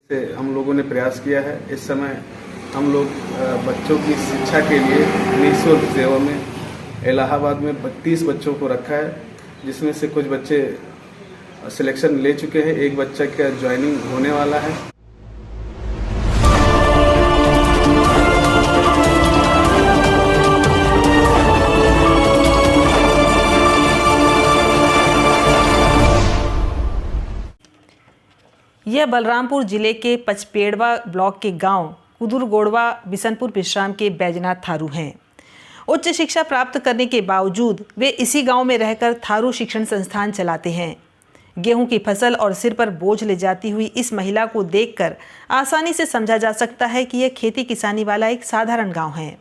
से हम लोगों ने प्रयास किया है। इस समय हम लोग बच्चों की शिक्षा के लिए निःशुल्क सेवा में इलाहाबाद में 32 बच्चों को रखा है, जिसमें से कुछ बच्चे सिलेक्शन ले चुके हैं, एक बच्चा का ज्वाइनिंग होने वाला है। यह बलरामपुर जिले के पचपेड़वा ब्लॉक के गांव कुदुरगोड़वा बिशनपुर विश्राम के बैजनाथ थारू हैं। उच्च शिक्षा प्राप्त करने के बावजूद वे इसी गांव में रहकर थारू शिक्षण संस्थान चलाते हैं। गेहूं की फसल और सिर पर बोझ ले जाती हुई इस महिला को देखकर आसानी से समझा जा सकता है कि यह खेती किसानी वाला एक साधारण गाँव है।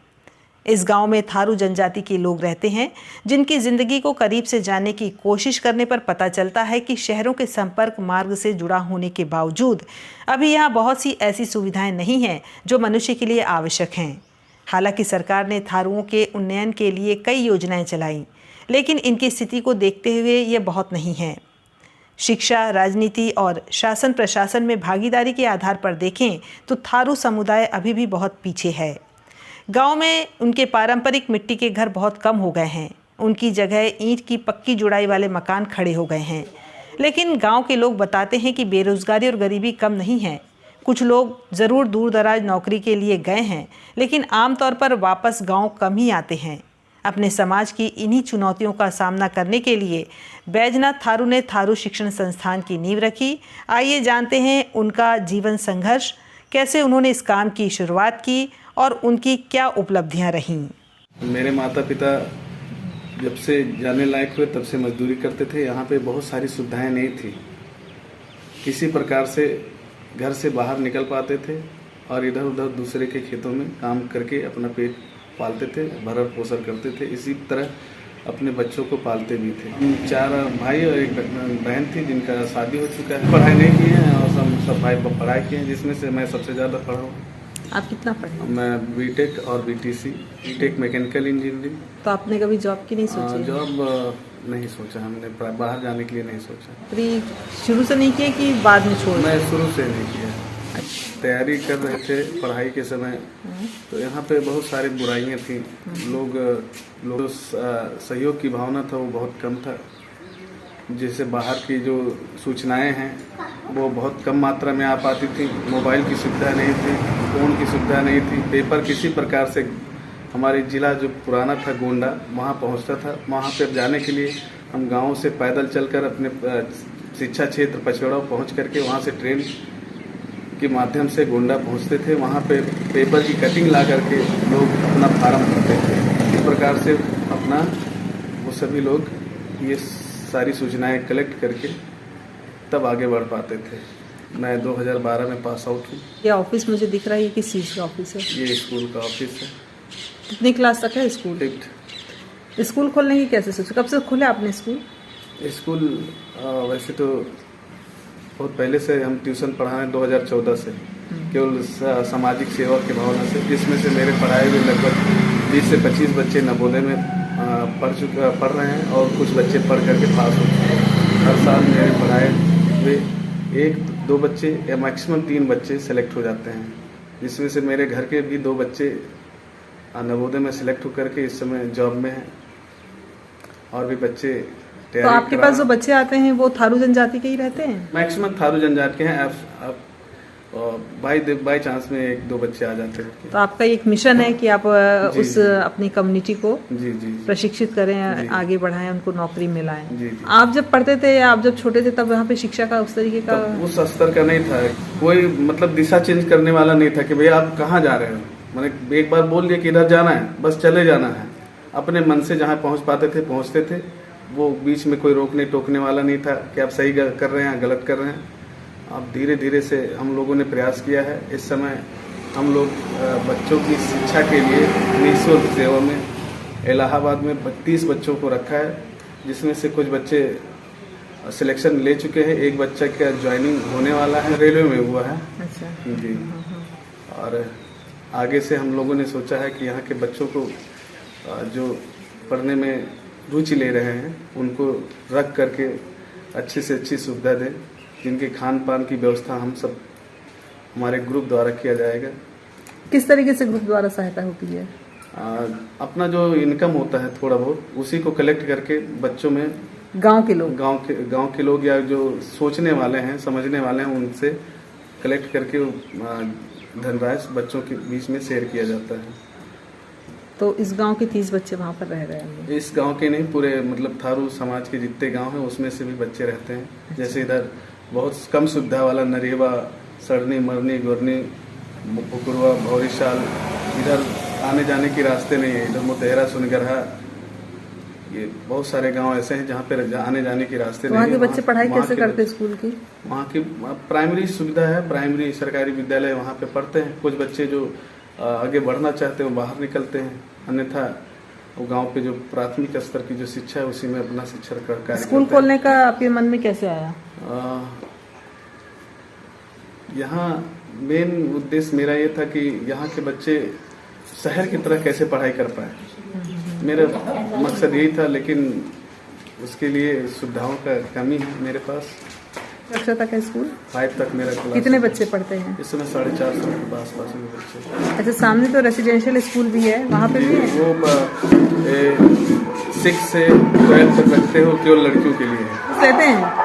इस गांव में थारू जनजाति के लोग रहते हैं, जिनकी जिंदगी को करीब से जानने की कोशिश करने पर पता चलता है कि शहरों के संपर्क मार्ग से जुड़ा होने के बावजूद अभी यहाँ बहुत सी ऐसी सुविधाएं नहीं हैं जो मनुष्य के लिए आवश्यक हैं। हालांकि सरकार ने थारुओं के उन्नयन के लिए कई योजनाएं चलाई, लेकिन इनकी स्थिति को देखते हुए ये बहुत नहीं है। शिक्षा, राजनीति और शासन प्रशासन में भागीदारी के आधार पर देखें तो थारू समुदाय अभी भी बहुत पीछे है। गांव में उनके पारंपरिक मिट्टी के घर बहुत कम हो गए हैं। उनकी जगह ईंट की पक्की जुड़ाई वाले मकान खड़े हो गए हैं। लेकिन गांव के लोग बताते हैं कि बेरोजगारी और गरीबी कम नहीं है। कुछ लोग ज़रूर दूर दराज नौकरी के लिए गए हैं, लेकिन आमतौर पर वापस गांव कम ही आते हैं। अपने समाज की इन्हीं चुनौतियों का सामना करने के लिए बैजनाथ थारू ने थारू शिक्षण संस्थान की नींव रखी। आइए जानते हैं उनका जीवन संघर्ष, कैसे उन्होंने इस काम की शुरुआत की और उनकी क्या उपलब्धियां रहीं। मेरे माता पिता जब से जाने लायक हुए तब से मजदूरी करते थे। यहाँ पे बहुत सारी सुविधाएं नहीं थी, किसी प्रकार से घर से बाहर निकल पाते थे और इधर उधर दूसरे के खेतों में काम करके अपना पेट पालते थे, भरण पोषण करते थे। इसी तरह अपने बच्चों को पालते भी थे। 4 भाई और एक बहन थी जिनका शादी हो चुका है। पढ़ाई नहीं की है और सब भाई पढ़ाई किए हैं, जिसमें से मैं सबसे ज़्यादा पढ़ा हूँ। आप कितना पढ़े? मैं बीटेक और बीटीसी, बीटेक मैकेनिकल इंजीनियरिंग। तो आपने कभी जॉब की नहीं सोची? जॉब नहीं सोचा, हमने बाहर जाने के लिए नहीं सोचा। अभी शुरू से नहीं किया कि बाद में छोड़? मैं शुरू से नहीं किया। तैयारी कर रहे थे पढ़ाई के समय, तो यहाँ पे बहुत सारी बुराइयाँ थी। लोग सहयोग की भावना था वो बहुत कम था। जैसे बाहर की जो सूचनाएं हैं वो बहुत कम मात्रा में आ पाती थी। मोबाइल की सुविधा नहीं थी, फ़ोन की सुविधा नहीं थी। पेपर किसी प्रकार से हमारे ज़िला जो पुराना था गोंडा, वहाँ पहुँचता था। वहाँ पर जाने के लिए हम गाँव से पैदल चलकर अपने शिक्षा क्षेत्र पचपेड़वा पहुँच करके वहाँ से ट्रेन के माध्यम से गोंडा पहुँचते थे। वहाँ पे पेपर की कटिंग ला करके लोग अपना फार्म भरते थे। इस प्रकार से अपना वो सभी लोग ये सारी सूचनाएं कलेक्ट करके तब आगे बढ़ पाते थे। मैं 2012 में पास आउट हूँ। ये ऑफिस मुझे दिख रहा है, किस चीज़ का ऑफिस है? ये स्कूल का ऑफिस है। कितनी क्लास तक है स्कूल? 8th। स्कूल खोलने की कैसे सोचा? कब से खोले आपने स्कूल? स्कूल वैसे तो बहुत पहले से हम ट्यूशन पढ़ा रहे हैं, 2014 से, केवल सामाजिक सेवा की भावना से, जिसमें से मेरे पढ़ाए हुए लगभग 20 से 25 बच्चे नवोदय में पढ़ रहे हैं और कुछ बच्चे पढ़ करके पास हो चुके हैं। हर साल मेरे पढ़ाए हुए 1-2 बच्चे या मैक्सिमम 3 बच्चे सेलेक्ट हो जाते हैं, जिसमें से मेरे घर के भी 2 बच्चे नवोदय में सेलेक्ट होकर के इस समय जॉब में हैं और भी बच्चे। तो आपके पास जो बच्चे आते हैं वो थारू जनजाति के ही रहते हैं? मैक्सिमम थारू जनजाति के हैं। बाई चांस में 1-2 बच्चे आ जाते हैं। तो आपका एक मिशन है कि आप उस अपनी कम्युनिटी को प्रशिक्षित करें, आगे बढ़ाएं, उनको नौकरी मिलाएं। आप जब पढ़ते थे या आप जब छोटे थे तब यहाँ पे शिक्षा का उस तरीके का उस स्तर का नहीं था। कोई मतलब दिशा चेंज करने वाला नहीं था कि भैया आप कहाँ जा रहे हो। मैंने एक बार बोल दिया कि इधर जाना है, बस चले जाना है। अपने मन से जहाँ पहुँच पाते थे पहुँचते थे। वो बीच में कोई रोकने टोकने वाला नहीं था कि आप सही कर रहे हैं गलत कर रहे हैं। अब धीरे धीरे से हम लोगों ने प्रयास किया है। इस समय हम लोग बच्चों की शिक्षा के लिए निःशुल्क सेवा में इलाहाबाद में 32 बच्चों को रखा है, जिसमें से कुछ बच्चे सिलेक्शन ले चुके हैं, एक बच्चा का ज्वाइनिंग होने वाला है, रेलवे में हुआ है। अच्छा जी। और आगे से हम लोगों ने सोचा है कि यहाँ के बच्चों को जो पढ़ने में रुचि ले रहे हैं उनको रख करके अच्छी से अच्छी सुविधा दें, जिनके खान पान की व्यवस्था हम सब हमारे ग्रुप द्वारा किया जाएगा। किस तरीके से ग्रुप द्वारा सहायता होती है? अपना जो इनकम होता है थोड़ा बहुत, उसी को कलेक्ट करके बच्चों में, गांव के लोग या जो सोचने वाले हैं, समझने वाले हैं, उनसे कलेक्ट करके धनराशि बच्चों के बीच में शेयर किया जाता है। तो इस गांव के 30 बच्चे वहाँ पर रह रहे हैं? इस गांव के नहीं, पूरे मतलब थारू समाज के जितने गांव हैं उसमें से भी बच्चे रहते हैं। जैसे इधर बहुत कम सुविधा वाला नरेवा, सड़नी, मरनी, गोरनी, पुकुरवा, भौरीशाल, इधर आने जाने की रास्ते नहीं है। इधर मोतेहरा, सुनगरहा, ये बहुत सारे गांव ऐसे हैं जहाँ पे आने जाने की रास्ते नहीं है। वहाँ के बच्चे पढ़ाई कैसे करते हैं स्कूल की? वहाँ की प्राइमरी सुविधा है, प्राइमरी सरकारी विद्यालय वहाँ पे पढ़ते हैं। कुछ बच्चे जो आगे बढ़ना चाहते हैं वो बाहर निकलते हैं, अन्यथा वो गांव पे जो प्राथमिक स्तर की जो शिक्षा है उसी में अपना शिक्षा कार्य। स्कूल खोलने का आपके मन में कैसे आया? यहाँ मेन उद्देश्य मेरा ये था कि यहाँ के बच्चे शहर की तरह कैसे पढ़ाई कर पाए, मेरा मकसद यही था। लेकिन उसके लिए सुविधाओं का कमी है मेरे पास। कक्षा तक है स्कूल? 5 तक मेरा क्लास। कितने बच्चे पढ़ते हैं इस समय? 450 के आसपास में बच्चे। अच्छा, सामने तो रेसिडेंशियल स्कूल भी है, वहाँ पे भी है? वो 6 से 12 तक रखते हो, केवल लड़कियों के लिए रहते हैं।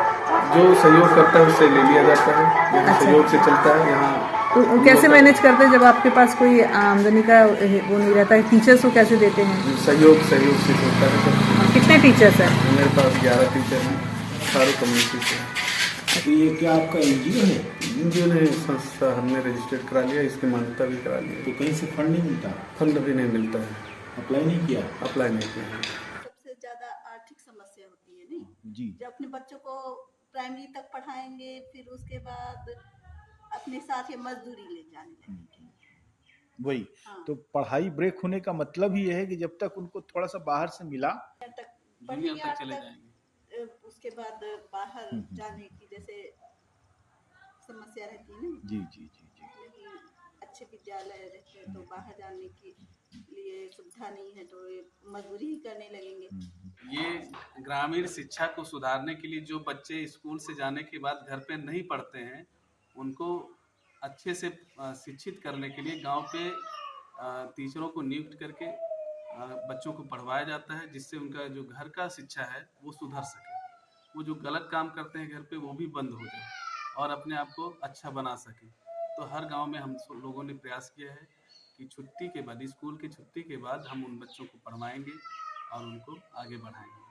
जो सहयोग करता है उससे ले लिया जाता है। यहाँ सहयोग से चलता है। यहाँ तो कैसे मैनेज करते हैं जब आपके पास कोई आमदनी का वो नहीं रहता है? टीचर्स को कैसे देते हैं? सहयोग से होता है सब। कितने टीचर्स हैं? मेरे पास 11 टीचर हैं, सारे कम्युनिटी से। तो ये क्या आपका एनजीओ है? एनजीओ नहीं, संस्था। हमने रजिस्टर्ड करा लिया, इसकी मान्यता भी करा ली। तो कहीं से फंड नहीं मिलता? फंड भी नहीं मिलता है। अप्लाई नहीं किया? अप्लाई नहीं किया है। सबसे ज्यादा आर्थिक समस्या होती है नहीं जी। जब अपने बच्चों को प्राइमरी तक पढ़ाएंगे, फिर उसके बाद अपने साथ ये मजदूरी ले जाने लगेंगे। वही। हाँ। तो पढ़ाई ब्रेक होने का मतलब ही है कि जब तक उनको थोड़ा सा बाहर से मिला तक पढ़ेंगे, तक चले जाएंगे। उसके बाद बाहर जाने की जैसे समस्या रहती है ना। जी जी जी जी। लेकिन अच्छे विद्यालय रहते हैं तो बाहर जाने के लिए सुविधा नहीं है, तो ये मजदूरी ही करने लगेंगे। ये ग्रामीण शिक्षा को सुधारने के लिए जो बच्चे स्कूल से जाने के बाद घर पे नहीं पढ़ते हैं, उनको अच्छे से शिक्षित करने के लिए गांव पे टीचरों को नियुक्त करके बच्चों को पढ़वाया जाता है, जिससे उनका जो घर का शिक्षा है वो सुधर सके। वो जो गलत काम करते हैं घर पे वो भी बंद हो जाए और अपने आप को अच्छा बना सके। तो हर गांव में हम लोगों ने प्रयास किया है कि छुट्टी के बाद, स्कूल की छुट्टी के बाद हम उन बच्चों को पढ़वाएंगे और उनको आगे बढ़ाएंगे।